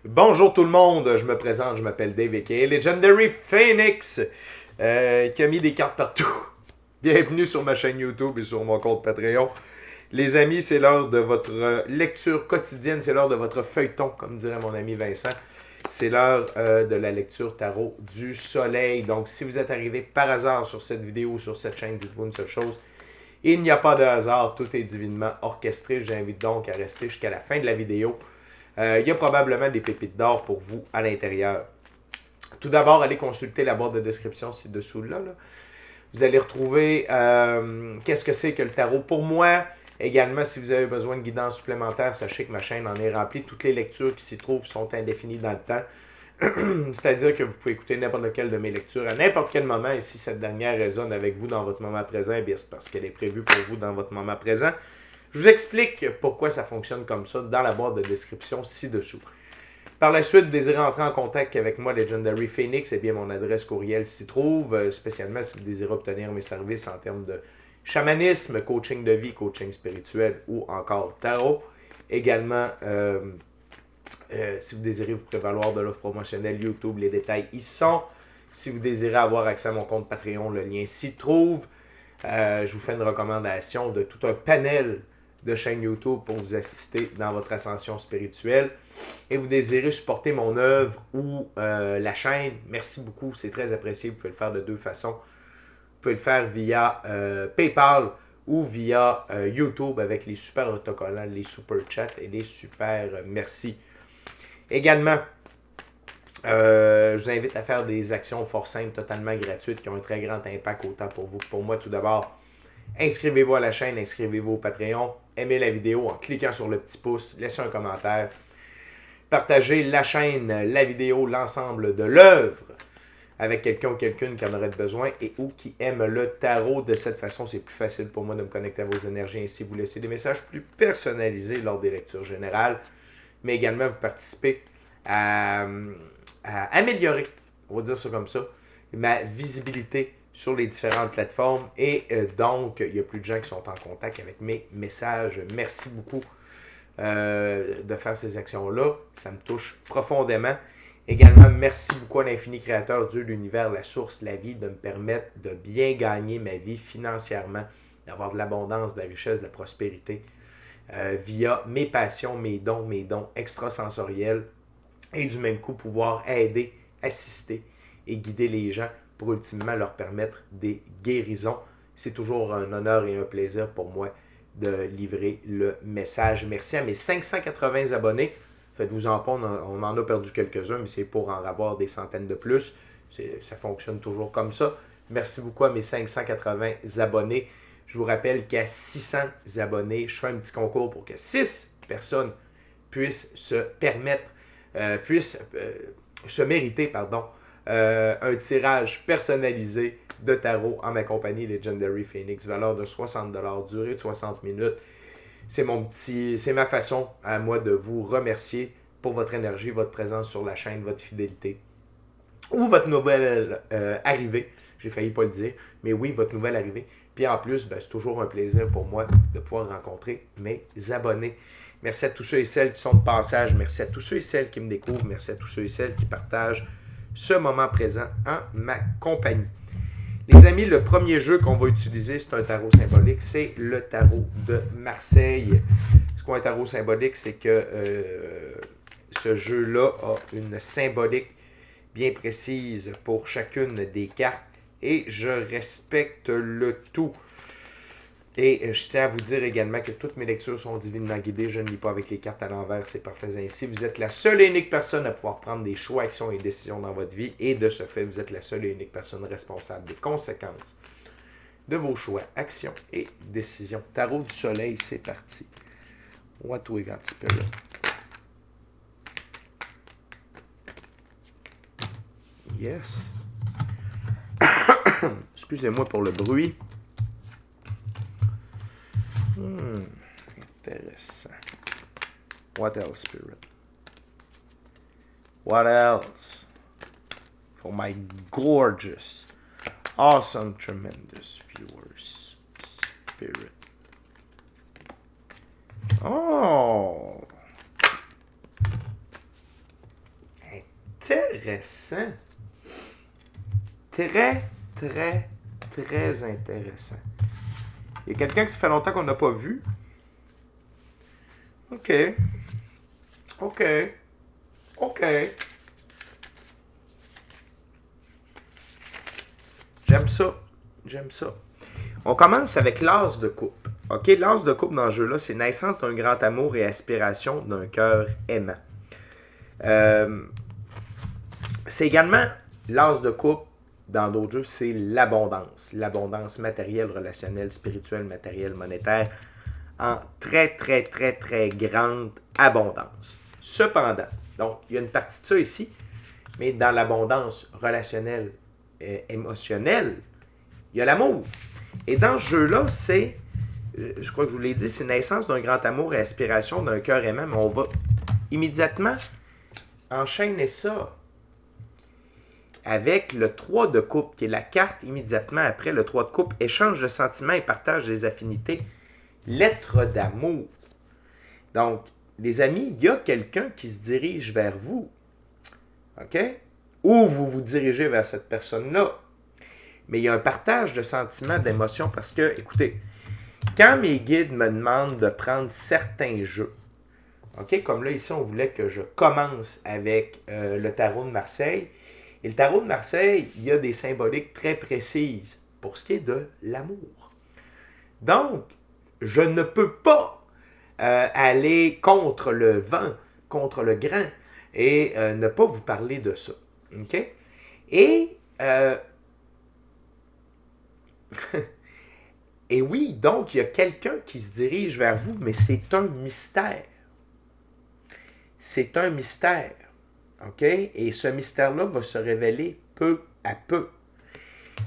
Bonjour tout le monde, je me présente, je m'appelle Dave aka Legendary Phoenix, qui a mis des cartes partout. Bienvenue sur ma chaîne YouTube et sur mon compte Patreon. Les amis, c'est l'heure de votre lecture quotidienne, c'est l'heure de votre feuilleton, comme dirait mon ami Vincent. C'est l'heure de la lecture tarot du soleil. Donc, si vous êtes arrivé par hasard sur cette vidéo ou sur cette chaîne, dites-vous une seule chose. Il n'y a pas de hasard, tout est divinement orchestré. J'invite donc à rester jusqu'à la fin de la vidéo. Il y a probablement des pépites d'or pour vous à l'intérieur. Tout d'abord, allez consulter la barre de description ci-dessous là. Vous allez retrouver qu'est-ce que c'est que le tarot pour moi. Également, si vous avez besoin de guidance supplémentaire, sachez que ma chaîne en est remplie. Toutes les lectures qui s'y trouvent sont indéfinies dans le temps. C'est-à-dire que vous pouvez écouter n'importe lequel de mes lectures à n'importe quel moment. Et si cette dernière résonne avec vous dans votre moment présent, eh bien c'est parce qu'elle est prévue pour vous dans votre moment présent. Je vous explique pourquoi ça fonctionne comme ça dans la barre de description ci-dessous. Par la suite, désirez entrer en contact avec moi, Legendary Phoenix, eh bien mon adresse courriel s'y trouve, spécialement si vous désirez obtenir mes services en termes de chamanisme, coaching de vie, coaching spirituel ou encore tarot. Également, si vous désirez vous prévaloir de l'offre promotionnelle YouTube, les détails y sont. Si vous désirez avoir accès à mon compte Patreon, le lien s'y trouve. Je vous fais une recommandation de tout un panel de chaînes YouTube pour vous assister dans votre ascension spirituelle. Et vous désirez supporter mon œuvre ou la chaîne, merci beaucoup, c'est très apprécié. Vous pouvez le faire de deux façons. Vous pouvez le faire via PayPal ou via YouTube avec les super autocollants, les super chats et les super merci. Également, je vous invite à faire des actions fort simples, totalement gratuites, qui ont un très grand impact autant pour vous que pour moi. Tout d'abord, inscrivez-vous à la chaîne, inscrivez-vous au Patreon, aimez la vidéo en cliquant sur le petit pouce, laissez un commentaire, partagez la chaîne, la vidéo, l'ensemble de l'œuvre avec quelqu'un ou quelqu'une qui en aurait besoin et ou qui aime le tarot. De cette façon, c'est plus facile pour moi de me connecter à vos énergies. Ainsi, vous laissez des messages plus personnalisés lors des lectures générales, mais également vous participez à améliorer, on va dire ça comme ça, ma visibilité sur les différentes plateformes et donc il y a plus de gens qui sont en contact avec mes messages. Merci beaucoup de faire ces actions-là, ça me touche profondément. Également, merci beaucoup à l'infini créateur, Dieu, l'univers, la source, la vie, de me permettre de bien gagner ma vie financièrement, d'avoir de l'abondance, de la richesse, de la prospérité, via mes passions, mes dons extrasensoriels, et du même coup pouvoir aider, assister et guider les gens pour ultimement leur permettre des guérisons. C'est toujours un honneur et un plaisir pour moi de livrer le message. Merci à mes 580 abonnés. Faites-vous en pas, on en a perdu quelques-uns, mais c'est pour en avoir des centaines de plus. Ça fonctionne toujours comme ça. Merci beaucoup à mes 580 abonnés. Je vous rappelle qu'à 600 abonnés, je fais un petit concours pour que 6 personnes puissent se permettre se mériter un tirage personnalisé de tarot en ma compagnie Legendary Phoenix, valeur de 60$, durée de 60 minutes. C'est ma façon à moi de vous remercier pour votre énergie, votre présence sur la chaîne, votre fidélité ou votre nouvelle arrivée. J'ai failli pas le dire, mais oui, votre nouvelle arrivée. Puis en plus, c'est toujours un plaisir pour moi de pouvoir rencontrer mes abonnés. Merci à tous ceux et celles qui sont de passage. Merci à tous ceux et celles qui me découvrent. Merci à tous ceux et celles qui partagent ce moment présent en ma compagnie. Les amis, le premier jeu qu'on va utiliser, c'est un tarot symbolique. C'est le tarot de Marseille. Ce qu'un tarot symbolique, c'est que ce jeu-là a une symbolique bien précise pour chacune des cartes et je respecte le tout. Et je tiens à vous dire également que toutes mes lectures sont divinement guidées. Je ne lis pas avec les cartes à l'envers, c'est parfait ainsi. Vous êtes la seule et unique personne à pouvoir prendre des choix, actions et décisions dans votre vie. Et de ce fait, vous êtes la seule et unique personne responsable des conséquences de vos choix, actions et décisions. Tarot du soleil, c'est parti. What we got, Spirit? Yes. Excusez-moi pour le bruit. Intéressant. What else, Spirit? What else? For my gorgeous, awesome, tremendous viewers, Spirit. Oh! Intéressant. Très, très, très intéressant. Il y a quelqu'un que ça fait longtemps qu'on n'a pas vu. OK. OK. OK. J'aime ça. J'aime ça. On commence avec l'as de coupe. OK, l'as de coupe dans le jeu-là, c'est naissance d'un grand amour et aspiration d'un cœur aimant. C'est également l'as de coupe dans d'autres jeux, c'est l'abondance. L'abondance matérielle, relationnelle, spirituelle, matérielle, monétaire, en très, très, très, très grande abondance. Cependant, donc, il y a une partie de ça ici, mais dans l'abondance relationnelle, émotionnelle, il y a l'amour. Et dans ce jeu-là, c'est, je crois que je vous l'ai dit, c'est naissance d'un grand amour et aspiration d'un cœur aimant, mais on va immédiatement enchaîner ça avec le 3 de coupe, qui est la carte immédiatement après le 3 de coupe, échange de sentiments et partage des affinités, lettre d'amour. Donc, les amis, il y a quelqu'un qui se dirige vers vous. OK? Ou vous vous dirigez vers cette personne-là. Mais il y a un partage de sentiments, d'émotions, parce que, écoutez, quand mes guides me demandent de prendre certains jeux, OK, comme là, ici, on voulait que je commence avec le tarot de Marseille. Et le tarot de Marseille, il y a des symboliques très précises pour ce qui est de l'amour. Donc, je ne peux pas aller contre le vent, contre le grain, et ne pas vous parler de ça. OK? Et, et oui, donc, il y a quelqu'un qui se dirige vers vous, mais c'est un mystère. C'est un mystère. OK? Et ce mystère-là va se révéler peu à peu.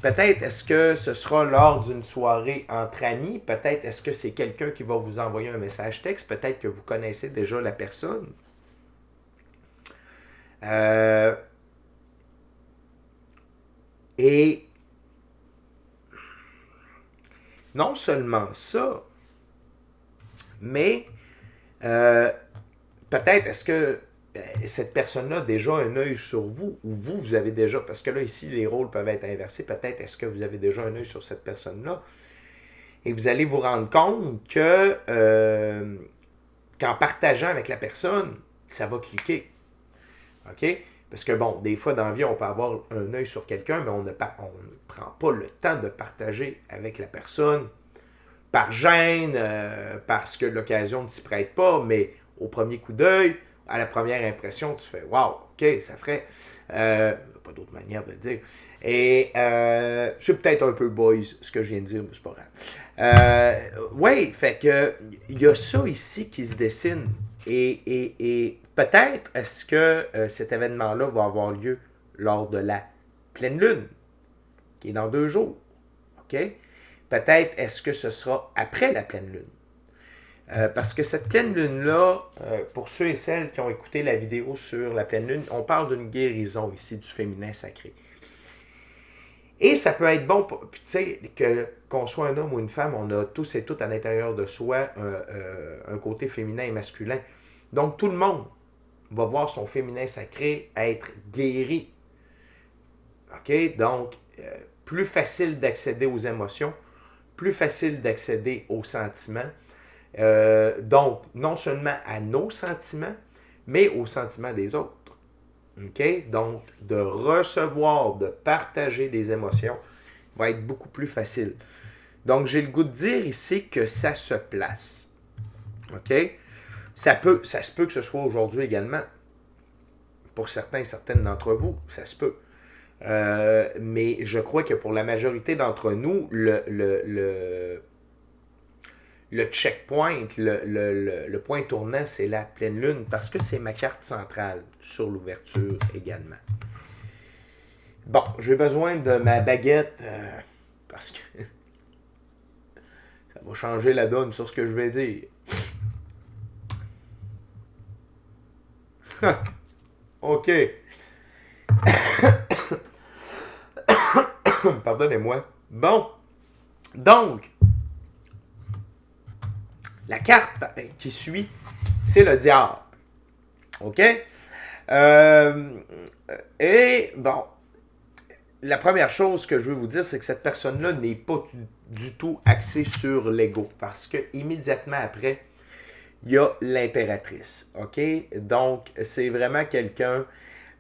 Peut-être est-ce que ce sera lors d'une soirée entre amis. Peut-être est-ce que c'est quelqu'un qui va vous envoyer un message texte. Peut-être que vous connaissez déjà la personne. Et non seulement ça, mais peut-être est-ce que cette personne-là a déjà un œil sur vous, ou vous avez déjà, parce que là, ici, les rôles peuvent être inversés, peut-être est-ce que vous avez déjà un œil sur cette personne-là, et vous allez vous rendre compte que qu'en partageant avec la personne, ça va cliquer. OK? Parce que bon, des fois dans la vie, on peut avoir un œil sur quelqu'un, mais on ne prend pas le temps de partager avec la personne par gêne, parce que l'occasion ne s'y prête pas, mais au premier coup d'œil, à la première impression, tu fais « Wow, OK, ça ferait... pas d'autre manière de le dire. Et c'est peut-être un peu boys, ce que je viens de dire, mais c'est pas grave. Oui, fait que il y a ça ici qui se dessine. Et peut-être est-ce que cet événement-là va avoir lieu lors de la pleine lune, qui est dans 2 jours. OK? Peut-être est-ce que ce sera après la pleine lune. Parce que cette pleine lune-là, pour ceux et celles qui ont écouté la vidéo sur la pleine lune, on parle d'une guérison ici du féminin sacré. Et ça peut être bon, tu sais, qu'on soit un homme ou une femme, on a tous et toutes à l'intérieur de soi un côté féminin et masculin. Donc tout le monde va voir son féminin sacré être guéri. OK? Donc, plus facile d'accéder aux émotions, plus facile d'accéder aux sentiments. Donc, non seulement à nos sentiments, mais aux sentiments des autres. OK? Donc, de recevoir, de partager des émotions va être beaucoup plus facile. Donc, j'ai le goût de dire ici que ça se place. OK? Ça se peut que ce soit aujourd'hui également. Pour certains et certaines d'entre vous, ça se peut. Mais je crois que pour la majorité d'entre nous, le checkpoint, le point tournant, c'est la pleine lune, parce que c'est ma carte centrale sur l'ouverture également. Bon, j'ai besoin de ma baguette, parce que ça va changer la donne sur ce que je vais dire. OK. Pardonnez-moi. Bon. Donc, la carte qui suit, c'est le diable. OK? Et bon, la première chose que je veux vous dire, c'est que cette personne-là n'est pas du tout axée sur l'ego. Parce que immédiatement après, il y a l'impératrice. OK? Donc, c'est vraiment quelqu'un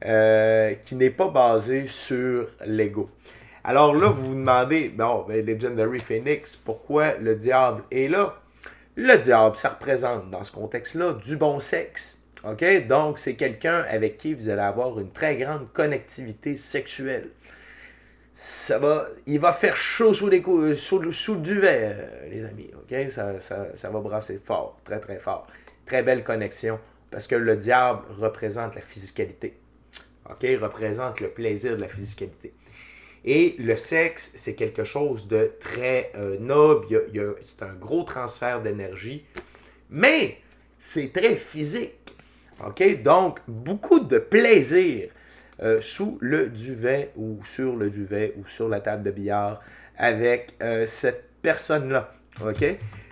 qui n'est pas basé sur l'ego. Alors là, vous vous demandez, bon, ben, Legendary Phoenix, pourquoi le diable est là? Le diable, ça représente, dans ce contexte-là, du bon sexe. OK? Donc, c'est quelqu'un avec qui vous allez avoir une très grande connectivité sexuelle. Il va faire chaud sous le duvet, les amis. OK? Ça va brasser fort, très très fort. Très belle connexion, parce que le diable représente la physicalité. OK? Représente le plaisir de la physicalité. Et le sexe, c'est quelque chose de très noble. C'est un gros transfert d'énergie. Mais c'est très physique. OK? Donc, beaucoup de plaisir sous le duvet ou sur le duvet ou sur la table de billard avec cette personne-là. OK?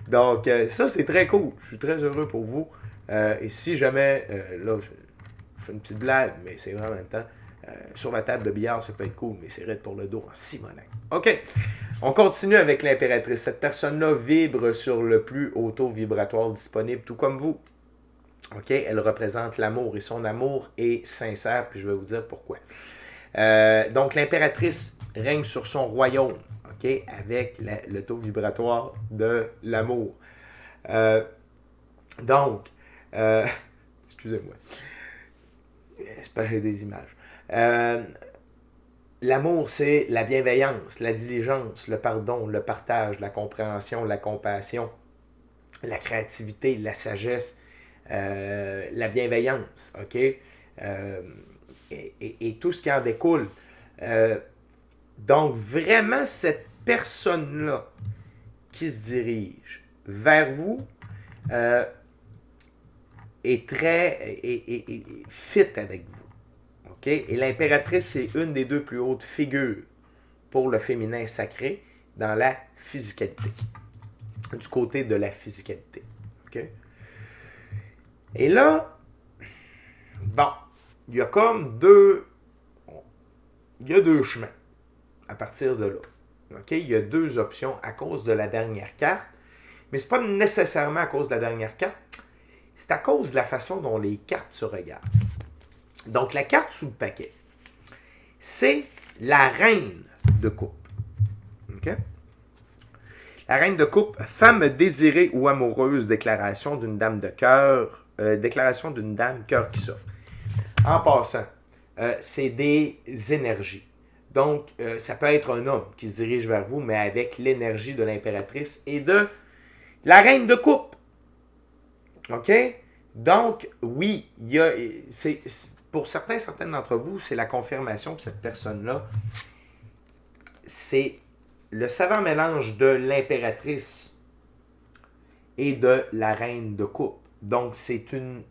Donc, ça, c'est très cool. Je suis très heureux pour vous. Et si jamais, là, je fais une petite blague, mais c'est vrai en même temps, sur la table de billard, ça peut être cool, mais c'est raide pour le dos en simonac. OK. On continue avec l'impératrice. Cette personne-là vibre sur le plus haut taux vibratoire disponible, tout comme vous. OK? Elle représente l'amour et son amour est sincère, puis je vais vous dire pourquoi. Donc, l'impératrice règne sur son royaume, OK? Avec le taux vibratoire de l'amour. Donc, excusez-moi. J'espère que j'ai des images. L'amour, c'est la bienveillance, la diligence, le pardon, le partage, la compréhension, la compassion, la créativité, la sagesse, la bienveillance, OK? Et tout ce qui en découle. Donc, vraiment, cette personne-là qui se dirige vers vous est très fit avec vous. Okay? Et l'impératrice, c'est une des deux plus hautes figures pour le féminin sacré dans la physicalité. Du côté de la physicalité. Okay? Et là, bon, il y a comme deux chemins à partir de là. Okay? Il y a deux options à cause de la dernière carte. Mais ce n'est pas nécessairement à cause de la dernière carte. C'est à cause de la façon dont les cartes se regardent. Donc, la carte sous le paquet, c'est la reine de coupe. Okay? La reine de coupe, femme désirée ou amoureuse, déclaration d'une dame de cœur, déclaration d'une dame cœur qui s'offre. En passant, c'est des énergies. Donc, ça peut être un homme qui se dirige vers vous, mais avec l'énergie de l'impératrice et de la reine de coupe. OK? Donc, oui, il y a, pour certaines d'entre vous, c'est la confirmation que cette personne-là, c'est le savant mélange de l'impératrice et de la reine de coupe. Donc, c'est une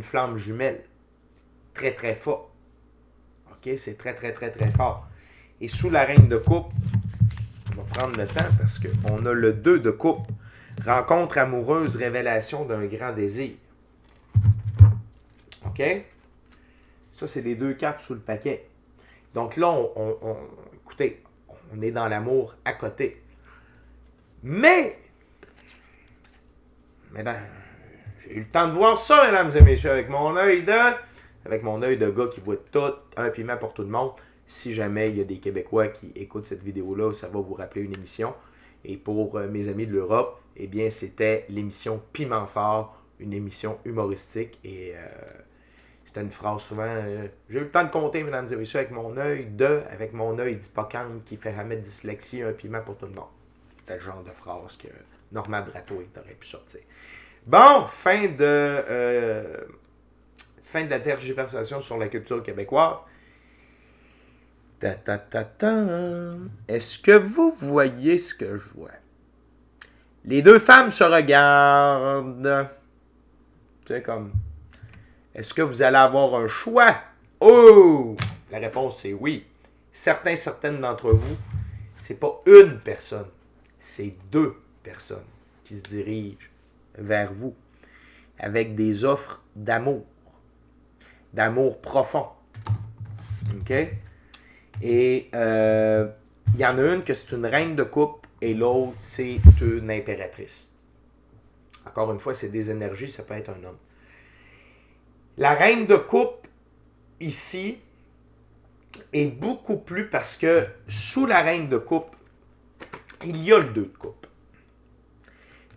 flamme jumelle. Très, très fort. OK? C'est très, très, très, très fort. Et sous la reine de coupe, je vais prendre le temps parce qu'on a le 2 de coupe. Rencontre amoureuse, révélation d'un grand désir. OK? Ça, c'est les deux cartes sous le paquet. Donc là, écoutez, on est dans l'amour à côté. Mais j'ai eu le temps de voir ça, mesdames et messieurs, avec mon œil de gars qui voit tout, un piment pour tout le monde. Si jamais il y a des Québécois qui écoutent cette vidéo-là, ça va vous rappeler une émission. Et pour mes amis de l'Europe, eh bien, c'était l'émission Piment Fort, une émission humoristique. Et c'était une phrase souvent, j'ai eu le temps de compter, mesdames et messieurs, avec mon œil d'hippocampe qui fait mettre dyslexie, un piment pour tout le monde. C'était le genre de phrase que Normand Bratoit aurait pu sortir. Bon, fin de la tergiversation sur la culture québécoise. Est-ce que vous voyez ce que je vois? Les deux femmes se regardent. Tu sais, comme... Est-ce que vous allez avoir un choix? Oh! La réponse c'est oui. Certaines d'entre vous, c'est pas une personne, c'est deux personnes qui se dirigent vers vous avec des offres d'amour. d'amour profond. OK? Et il y en a une que c'est une reine de coupe et l'autre, c'est une impératrice. Encore une fois, c'est des énergies, ça peut être un homme. La reine de coupe, ici, est beaucoup plus parce que sous la reine de coupe, il y a le 2 de coupe.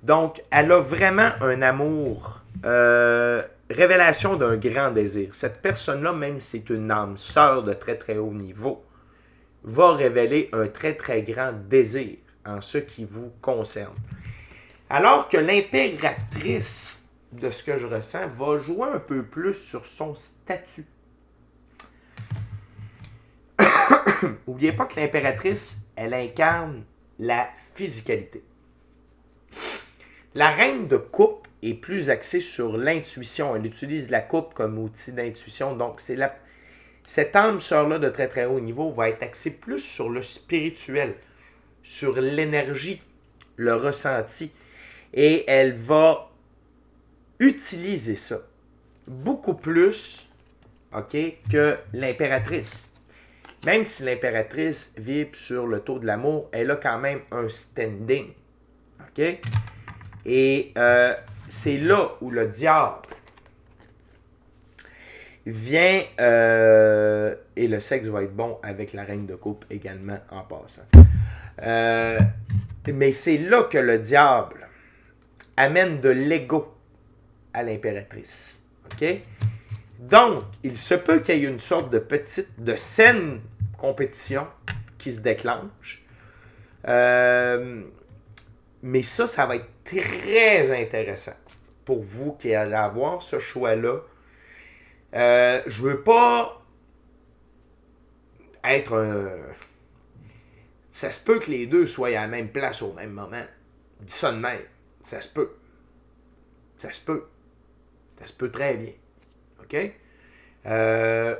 Donc, elle a vraiment un amour, révélation d'un grand désir. Cette personne-là, même si c'est une âme sœur de très très haut niveau, va révéler un très très grand désir en ce qui vous concerne. Alors que l'impératrice, de ce que je ressens, va jouer un peu plus sur son statut. N'oubliez pas que l'impératrice, elle incarne la physicalité. La reine de coupe est plus axée sur l'intuition. Elle utilise la coupe comme outil d'intuition. Donc, cette âme sœur-là de très très haut niveau va être axée plus sur le spirituel, sur l'énergie, le ressenti. Et elle va utiliser ça beaucoup plus, OK, que l'impératrice. Même si l'impératrice vibre sur le taux de l'amour, elle a quand même un standing. OK? Et c'est là où le diable vient, et le sexe va être bon avec la reine de coupe également en passant. Mais c'est là que le diable amène de l'ego à l'impératrice. OK? Donc, il se peut qu'il y ait une sorte de saine compétition qui se déclenche. Mais ça va être très intéressant pour vous qui allez avoir ce choix-là. Je veux pas être un... Ça se peut que les deux soient à la même place au même moment. Je dis ça de même. Ça se peut. Ça se peut. Ça se peut très bien. OK?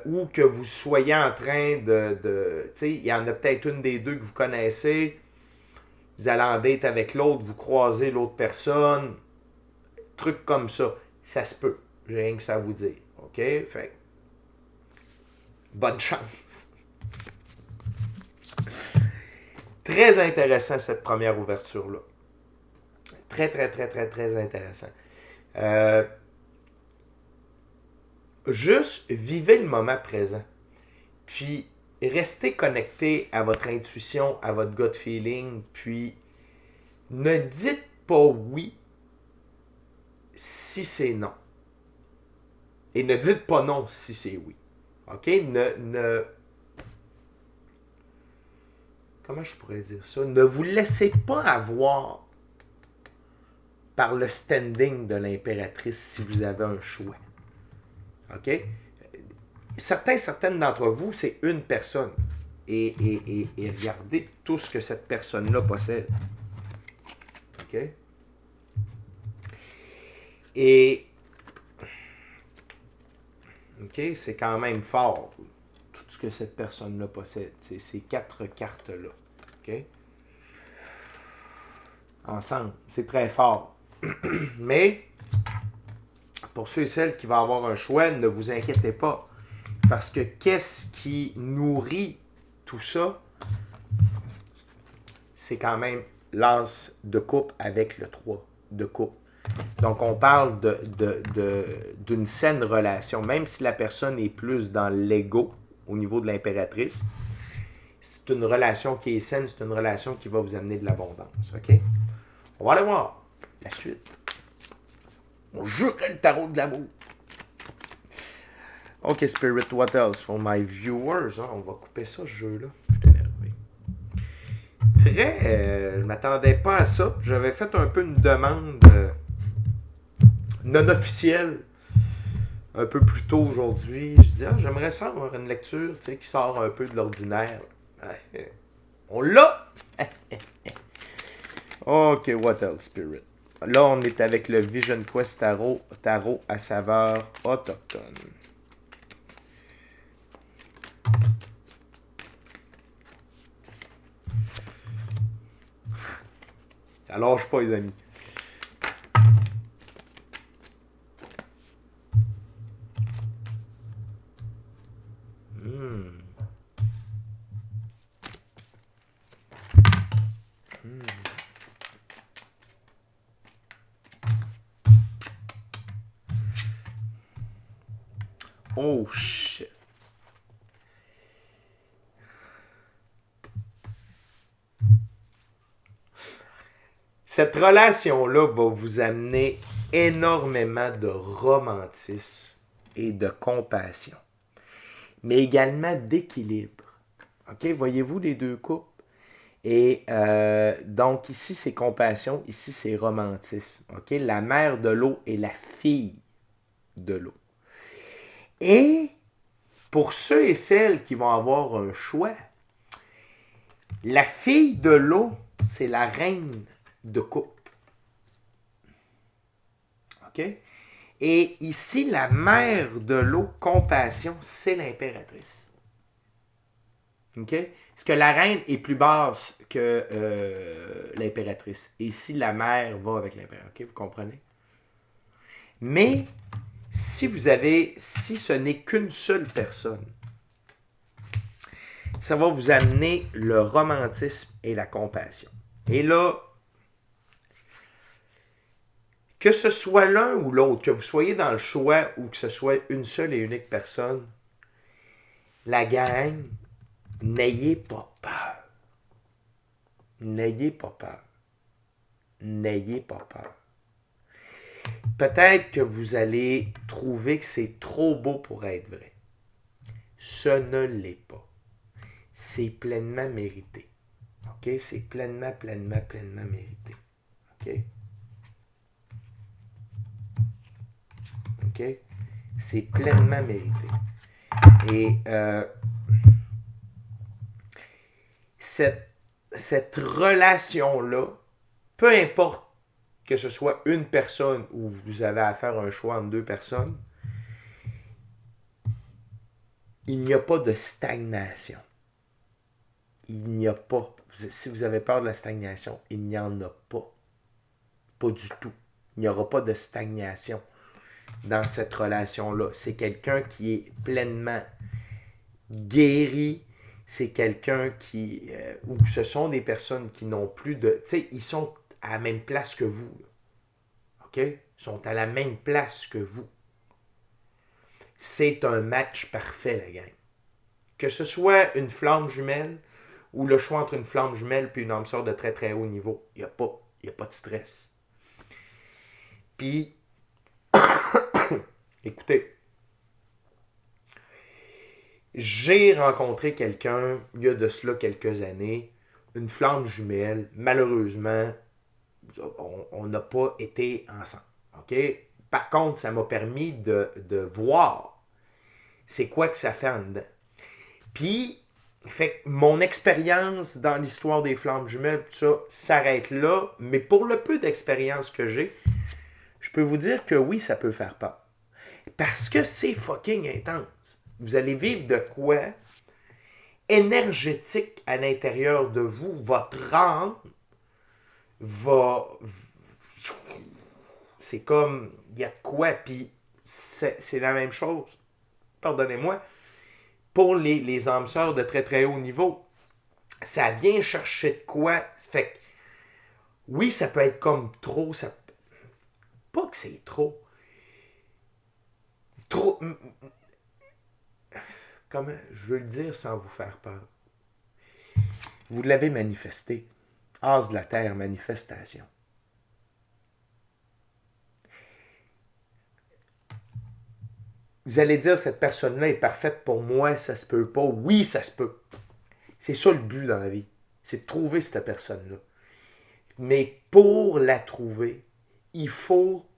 Ou que vous soyez en train tu sais, il y en a peut-être une des deux que vous connaissez. Vous allez en date avec l'autre, vous croisez l'autre personne. Truc comme ça. Ça se peut. J'ai rien que ça à vous dire. OK? Fait bonne chance. Très intéressant cette première ouverture-là. Très, très, très, très, très intéressant. Juste vivez le moment présent. Puis restez connecté à votre intuition, à votre gut feeling. Puis ne dites pas oui si c'est non. Et ne dites pas non si c'est oui. OK? Comment je pourrais dire ça? Ne vous laissez pas avoir par le standing de l'impératrice si vous avez un choix. OK? Certaines d'entre vous, c'est une personne. Et regardez tout ce que cette personne-là possède. OK? Et... OK? C'est quand même fort, tout ce que cette personne-là possède. C'est ces 4 cartes-là. OK? Ensemble. C'est très fort. Mais... pour ceux et celles qui vont avoir un choix, ne vous inquiétez pas. Parce que qu'est-ce qui nourrit tout ça? C'est quand même l'as de coupe avec le 3 de coupe. Donc, on parle d'une saine relation. Même si la personne est plus dans l'ego au niveau de l'impératrice, c'est une relation qui est saine, c'est une relation qui va vous amener de l'abondance. OK? On va aller voir la suite. On jurerait le tarot de l'amour. OK, Spirit, what else for my viewers? On va couper ça, ce jeu-là. Je suis énervé. Je ne m'attendais pas à ça. J'avais fait un peu une demande non officielle un peu plus tôt aujourd'hui. Je disais, j'aimerais ça avoir une lecture qui sort un peu de l'ordinaire. On l'a! OK, what else, Spirit? Là, on est avec le Vision Quest Tarot à saveur autochtone. Ça lâche pas, les amis. Hmm. Oh shit. Cette relation-là va vous amener énormément de romantisme et de compassion, mais également d'équilibre. OK? Voyez-vous les deux couples? Et donc ici, c'est compassion, ici, c'est romantisme. OK? La mère de l'eau et la fille de l'eau. Et pour ceux et celles qui vont avoir un choix, la fille de l'eau, c'est la reine de coupe. OK? Et ici, la mère de l'eau, compassion, c'est l'impératrice. OK? Parce que la reine est plus basse que l'impératrice. Et ici, la mère va avec l'impératrice. OK? Vous comprenez? Mais si ce n'est qu'une seule personne, ça va vous amener le romantisme et la compassion. Et là, que ce soit l'un ou l'autre, que vous soyez dans le choix ou que ce soit une seule et unique personne, la gang, n'ayez pas peur. N'ayez pas peur. N'ayez pas peur. Peut-être que vous allez trouver que c'est trop beau pour être vrai. Ce ne l'est pas. C'est pleinement mérité. OK? C'est pleinement mérité. OK? OK? C'est pleinement mérité. Et cette relation-là, peu importe que ce soit une personne ou vous avez à faire un choix entre deux personnes, il n'y a pas de stagnation. Il n'y a pas. Si vous avez peur de la stagnation, il n'y en a pas. Pas du tout. Il n'y aura pas de stagnation dans cette relation-là. C'est quelqu'un qui est pleinement guéri. C'est quelqu'un qui... ou ce sont des personnes qui n'ont plus de... Tu sais, ils sont à la même place que vous. Là. OK? Ils sont à la même place que vous. C'est un match parfait, la gang. Que ce soit une flamme jumelle ou le choix entre une flamme jumelle et une âme sœur de très très haut niveau, il n'y a pas de stress. Puis, écoutez, j'ai rencontré quelqu'un, il y a de cela quelques années, une flamme jumelle, malheureusement, on n'a pas été ensemble. OK? Par contre, ça m'a permis de voir c'est quoi que ça fait en dedans. Puis, fait mon expérience dans l'histoire des flammes jumelles, tout ça, s'arrête là. Mais pour le peu d'expérience que j'ai, je peux vous dire que oui, ça peut faire peur. Parce que c'est fucking intense. Vous allez vivre de quoi énergétique à l'intérieur de vous. Votre âme va... C'est comme... Il y a de quoi, puis c'est la même chose. Pardonnez-moi. Pour les âmes sœurs de très très haut niveau, ça vient chercher de quoi. Fait que, oui, ça peut être comme trop. Ça, pas que c'est trop. Trop. Comment je veux le dire sans vous faire peur? Vous l'avez manifesté. As de la terre, manifestation. Vous allez dire, cette personne-là est parfaite pour moi, ça se peut pas. Oui, ça se peut. C'est ça le but dans la vie. C'est de trouver cette personne-là. Mais pour la trouver, il faut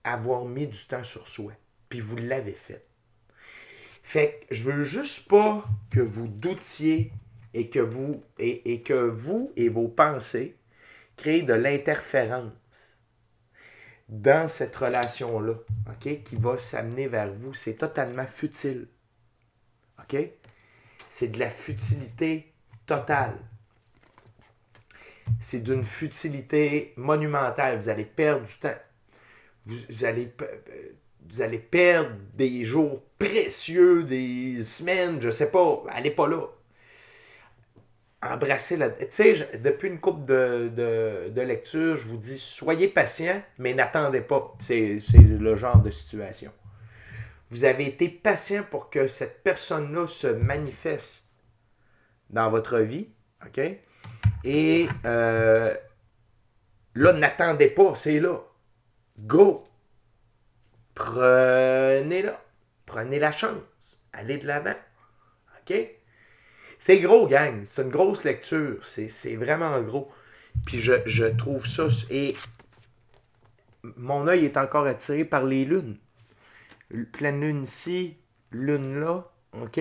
avoir mis du temps sur soi. Puis vous l'avez fait. Fait que je veux juste pas que vous doutiez et que vous et vos pensées créent de l'interférence dans cette relation-là, OK, qui va s'amener vers vous. C'est totalement futile. OK? C'est de la futilité totale. C'est d'une futilité monumentale. Vous allez perdre du temps. Vous allez vous allez perdre des jours précieux, des semaines, je sais pas, allez pas là. Embrassez la... Tu sais, depuis une couple de lectures, je vous dis, soyez patient, mais n'attendez pas. C'est le genre de situation. Vous avez été patient pour que cette personne-là se manifeste dans votre vie, OK? Et là, n'attendez pas, c'est là. Go! Prenez-la. Prenez la chance. Allez de l'avant. OK? C'est gros, gang. C'est une grosse lecture. C'est vraiment gros. Puis je trouve ça... Et mon œil est encore attiré par les lunes. Pleine lune ici, lune là. OK?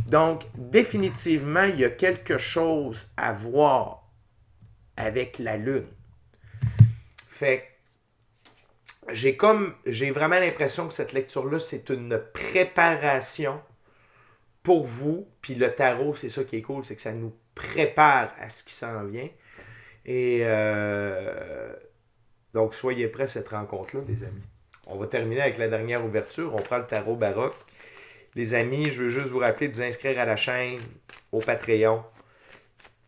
Donc, définitivement, il y a quelque chose à voir avec la lune. Fait j'ai vraiment l'impression que cette lecture-là, c'est une préparation pour vous. Puis le tarot, c'est ça qui est cool, c'est que ça nous prépare à ce qui s'en vient. Et donc, soyez prêts à cette rencontre-là, les amis. On va terminer avec la dernière ouverture. On prend le tarot baroque. Les amis, je veux juste vous rappeler de vous inscrire à la chaîne, au Patreon.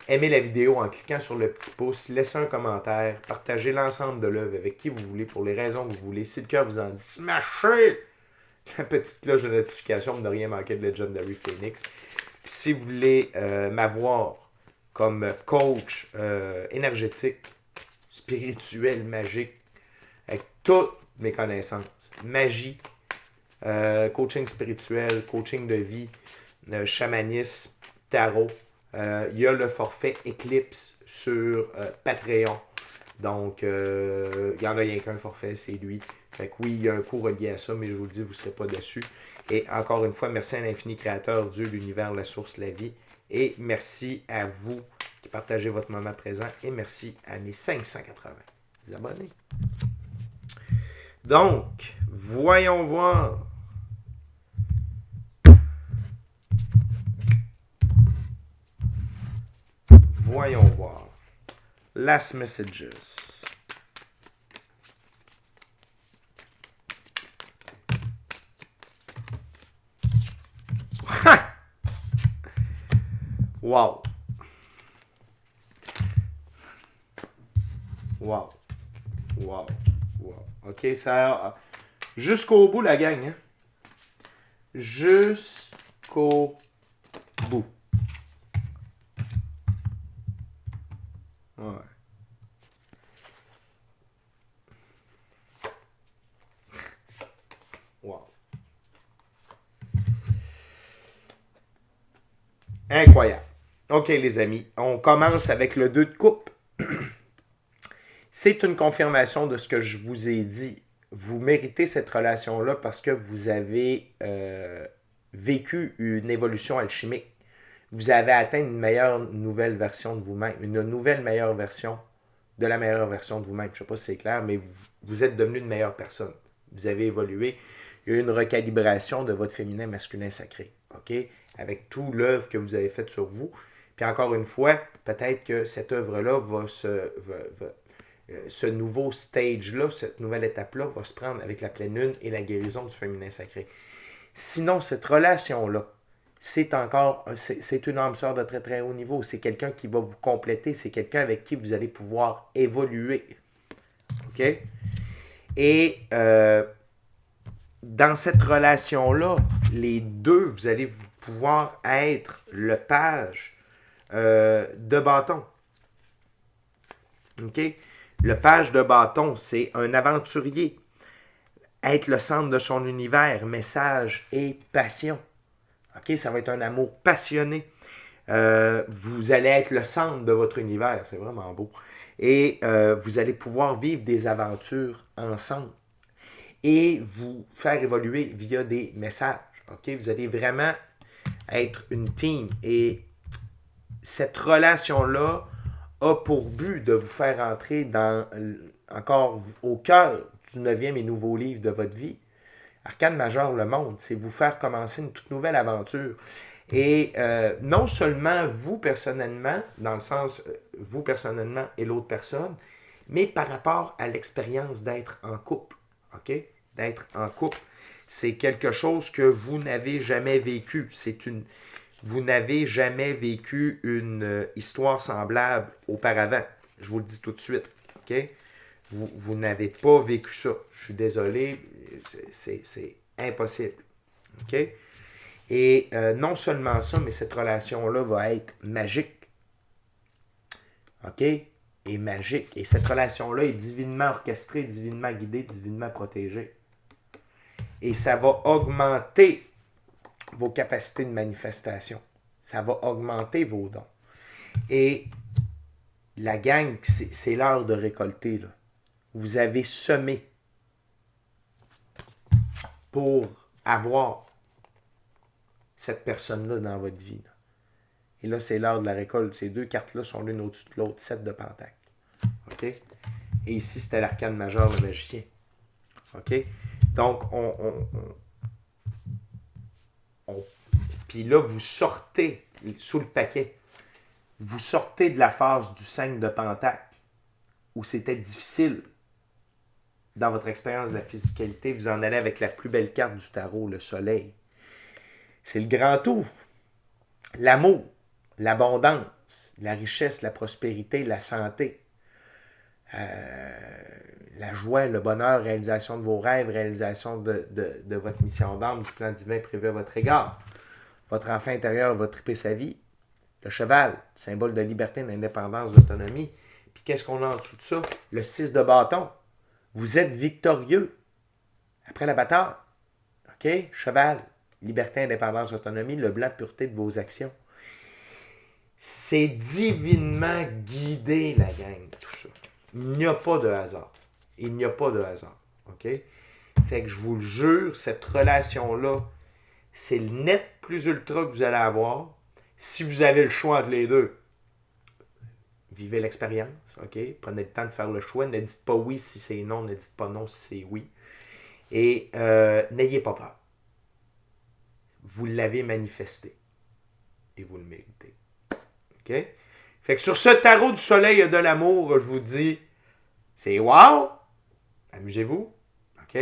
Aimez la vidéo en cliquant sur le petit pouce, laissez un commentaire, partagez l'ensemble de l'œuvre avec qui vous voulez, pour les raisons que vous voulez. Si le cœur vous en dit, smashez la petite cloche de notification pour ne rien manquer de Legendary Phoenix. Puis si vous voulez m'avoir comme coach énergétique, spirituel, magique, avec toutes mes connaissances, magie, coaching spirituel, coaching de vie, chamanisme, tarot. Il y a le forfait Eclipse sur Patreon. Donc, il n'y en a rien qu'un forfait, c'est lui. Fait que oui, il y a un coût relié à ça, mais je vous le dis, vous ne serez pas déçus. Et encore une fois, merci à l'infini créateur, Dieu, l'univers, la source, la vie. Et merci à vous qui partagez votre moment présent. Et merci à mes 580 abonnés. Donc, voyons voir. Voyons voir. Last messages. Wow. Wow. Wow. Wow. OK, ça... Jusqu'au bout, la gang. Hein? Jusqu'au bout. Ouais. Wow. Incroyable. OK, les amis. On commence avec le 2 de coupe. C'est une confirmation de ce que je vous ai dit. Vous méritez cette relation-là parce que vous avez vécu une évolution alchimique. Vous avez atteint une meilleure nouvelle version de vous-même, une nouvelle meilleure version de la meilleure version de vous-même. Je ne sais pas si c'est clair, mais vous êtes devenu une meilleure personne. Vous avez évolué. Il y a eu une recalibration de votre féminin masculin sacré. OK? Avec tout l'œuvre que vous avez faite sur vous. Puis encore une fois, peut-être que cette œuvre-là ce nouveau stage-là, cette nouvelle étape-là va se prendre avec la pleine lune et la guérison du féminin sacré. Sinon, cette relation-là, c'est une âme sœur de très très haut niveau. C'est quelqu'un qui va vous compléter. C'est quelqu'un avec qui vous allez pouvoir évoluer. OK? Et dans cette relation-là, les deux, vous allez pouvoir être le page de bâton. OK? Le page de bâton, c'est un aventurier. Être le centre de son univers, message et passion. OK? Ça va être un amour passionné. Vous allez être le centre de votre univers. C'est vraiment beau. Et vous allez pouvoir vivre des aventures ensemble. Et vous faire évoluer via des messages. OK? Vous allez vraiment être une team. Et cette relation-là a pour but de vous faire entrer encore au cœur du 9e et nouveau livre de votre vie. Arcane majeur, le monde, c'est vous faire commencer une toute nouvelle aventure. Et non seulement vous personnellement, dans le sens vous personnellement et l'autre personne, mais par rapport à l'expérience d'être en couple. OK? d'être en couple. C'est quelque chose que vous n'avez jamais vécu. Vous n'avez jamais vécu une histoire semblable auparavant. Je vous le dis tout de suite. OK? Vous n'avez pas vécu ça. Je suis désolé, c'est impossible. OK? Et non seulement ça, mais cette relation-là va être magique. OK? Et magique. Et cette relation-là est divinement orchestrée, divinement guidée, divinement protégée. Et ça va augmenter vos capacités de manifestation. Ça va augmenter vos dons. Et la gang, c'est l'heure de récolter. Là. Vous avez semé pour avoir cette personne-là dans votre vie. Là. Et là, c'est l'heure de la récolte. Ces deux cartes-là sont l'une au-dessus de l'autre, 7 de pentacle. OK? Et ici, c'était l'arcane majeur, le magicien. OK? Donc, puis là, vous sortez sous le paquet. Vous sortez de la phase du 5 de pentacle, où c'était difficile dans votre expérience de la physicalité. Vous en allez avec la plus belle carte du tarot, le soleil. C'est le grand tout. L'amour, l'abondance, la richesse, la prospérité, la santé, la joie, le bonheur, réalisation de vos rêves, réalisation de votre mission d'âme, du plan divin prévu à votre égard. Votre enfant intérieur va triper sa vie. Le cheval, symbole de liberté, d'indépendance, d'autonomie. Puis qu'est-ce qu'on a en dessous de ça? Le 6 de bâton. Vous êtes victorieux après la bataille. OK? Cheval, liberté, indépendance, autonomie, le blanc, pureté de vos actions. C'est divinement guidé, la gang, tout ça. Il n'y a pas de hasard. Il n'y a pas de hasard. OK? Fait que je vous le jure, cette relation-là, c'est le net plus ultra que vous allez avoir. Si vous avez le choix entre les deux, vivez l'expérience, OK? Prenez le temps de faire le choix. Ne dites pas oui si c'est non, ne dites pas non si c'est oui. Et n'ayez pas peur. Vous l'avez manifesté. Et vous le méritez. OK? Fait que sur ce tarot du soleil et de l'amour, je vous dis, c'est wow! Amusez-vous. OK?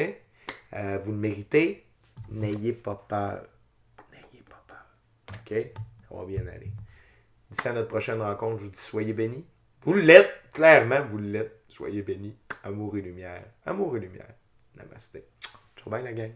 Vous le méritez. N'ayez pas peur. N'ayez pas peur. OK? Ça va bien aller. D'ici à notre prochaine rencontre, je vous dis soyez bénis. Vous l'êtes, clairement, vous l'êtes. Soyez bénis. Amour et lumière. Amour et lumière. Namasté. Ciao, bye la gang.